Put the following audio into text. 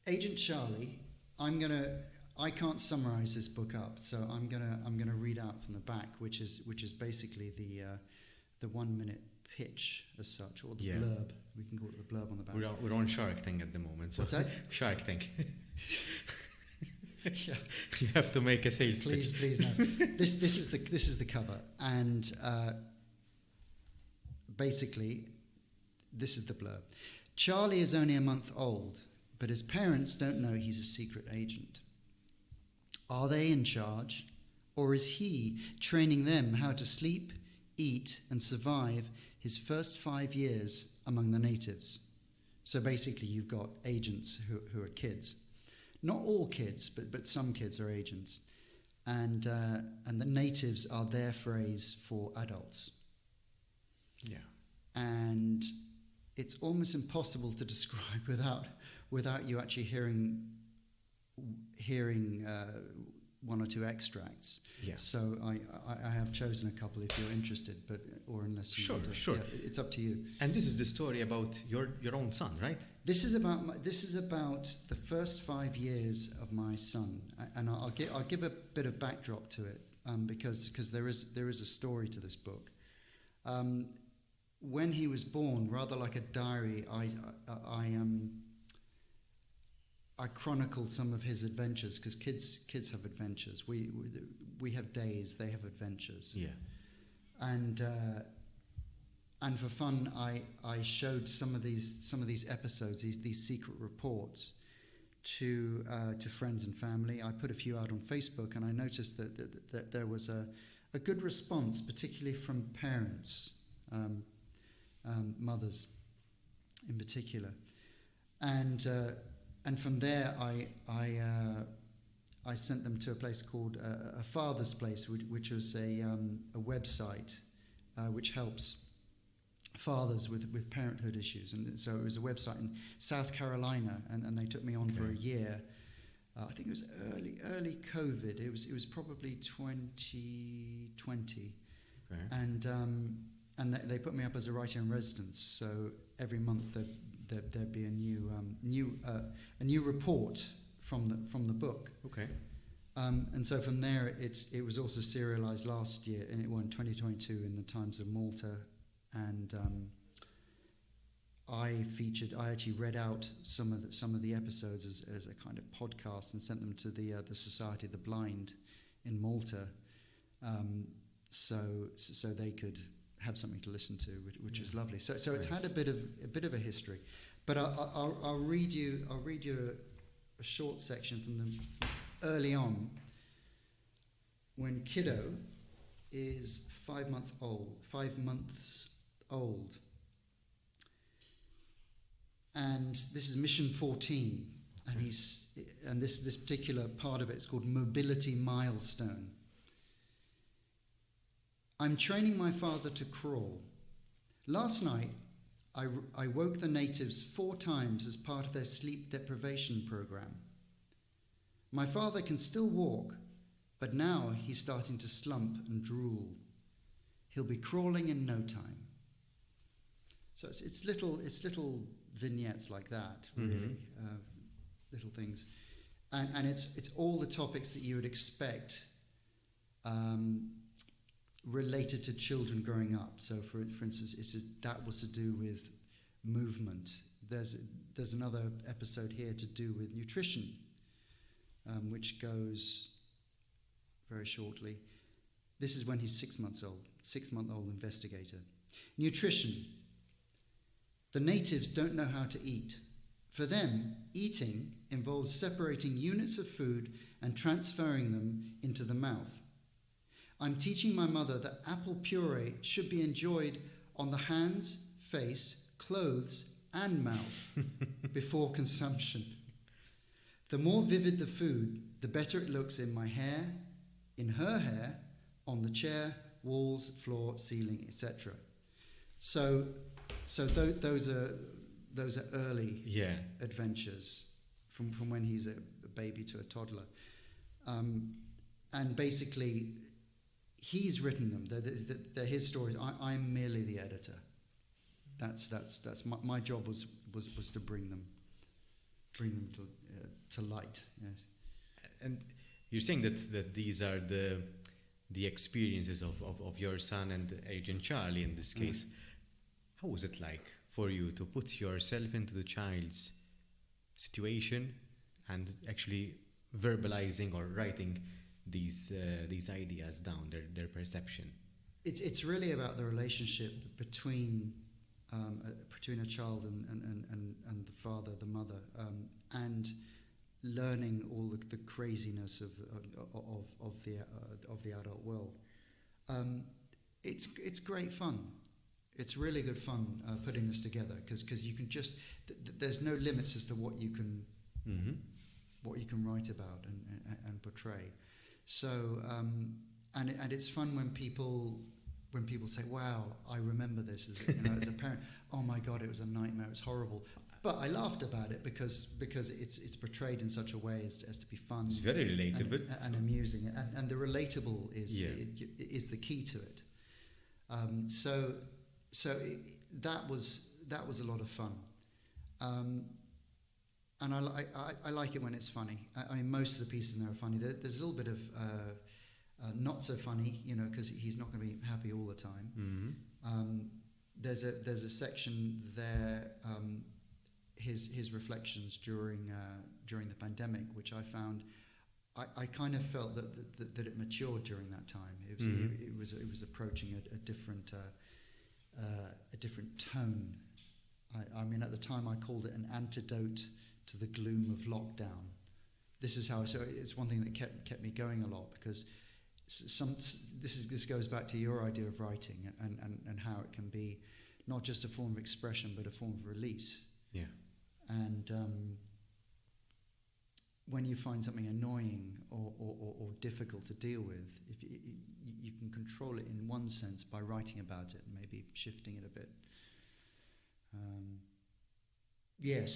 Agent Charlie. I can't summarize this book up, so I'm gonna read out from the back, which is basically the 1 minute pitch as such, or the blurb. We can call it the blurb on the back. We're on Shark Tank at the moment. So what's that? Shark Tank. Yeah. You have to make a sales pitch. Please no. This is the cover, and basically this is the blurb. Charlie is only a month old, but his parents don't know he's a secret agent. Are they in charge, or is he training them how to sleep, eat, and survive his first 5 years among the natives? So basically you've got agents who are kids. Not all kids, but some kids are agents. And the natives are their phrase for adults. Yeah. And it's almost impossible to describe without you actually hearing one or two extracts. Yeah. So I have chosen a couple if you're interested, or unless you want to. Sure. Yeah, it's up to you. And this is the story about your own son, right? This is about the first 5 years of my son, and I'll give a bit of backdrop to it, because there is a story to this book. When he was born, rather like a diary, I chronicled some of his adventures, because kids have adventures. We have days, they have adventures. Yeah. And for fun, I showed some of these episodes, these secret reports, to friends and family. I put a few out on Facebook, and I noticed that there was a good response, particularly from parents, mothers in particular, and from there I sent them to a place called a Father's Place, which was a website which helps fathers with parenthood issues. And so it was a website in South Carolina, and they took me on for a year. I think it was early COVID. It was probably 2020, and they put me up as a writer in residence. So every month there'd be a new report from the book. Okay. And so from there, it was also serialized last year, and it won 2022 in the Times of Malta. And I actually read out some of the episodes as a kind of podcast and sent them to the Society of the Blind in Malta, so they could have something to listen to, which is lovely. So it's had a bit of a history, but I'll read you a short section from early on, when Kiddo is 5 months old, and this is mission 14, and this particular part of it is called Mobility Milestone. I'm training my father to crawl. Last night, I woke the natives 4 times as part of their sleep deprivation program. My father can still walk, but now he's starting to slump and drool. He'll be crawling in no time. So it's little vignettes like that, really, little things, and it's all the topics that you would expect related to children growing up. So for instance, that was to do with movement. There's another episode here to do with nutrition, which goes very shortly. This is when he's 6 months old, 6-month-old investigator. Nutrition. The natives don't know how to eat. For them, eating involves separating units of food and transferring them into the mouth. I'm teaching my mother that apple puree should be enjoyed on the hands, face, clothes, and mouth before consumption. The more vivid the food, the better it looks in my hair, in her hair, on the chair, walls, floor, ceiling, etc. So those are early adventures from when he's a baby to a toddler, and basically he's written them. They're his stories. I'm merely the editor. That's my job was to bring them. bring them to light. Yes. And you're saying that these are the experiences of your son and Agent Charlie in this case. How was it like for you to put yourself into the child's situation and actually verbalizing or writing these ideas down, their perception? It's really about the relationship between a child and the father, the mother, and learning all the craziness of the adult world. It's great fun. It's really good fun putting this together because you can just there's no limits as to what you can write about and portray. So and it's fun when people say, "Wow, I remember this as a parent. Oh my God, it was a nightmare. It was horrible." But I laughed about it because it's portrayed in such a way as to be fun. It's very relatable and amusing, and the relatable is the key to it. So that was a lot of fun, and I like it when it's funny. I mean, most of the pieces in there are funny. There's a little bit of not so funny, because he's not going to be happy all the time. There's a section there. His reflections during the pandemic, which I found, I kind of felt that it matured during that time. It was approaching a different tone. I mean, at the time I called it an antidote to the gloom of lockdown. This is how. So it's one thing that kept me going a lot because this goes back to your idea of writing and how it can be not just a form of expression but a form of release. Yeah. And when you find something annoying or difficult to deal with, if you can control it in one sense by writing about it and maybe shifting it a bit. Yes.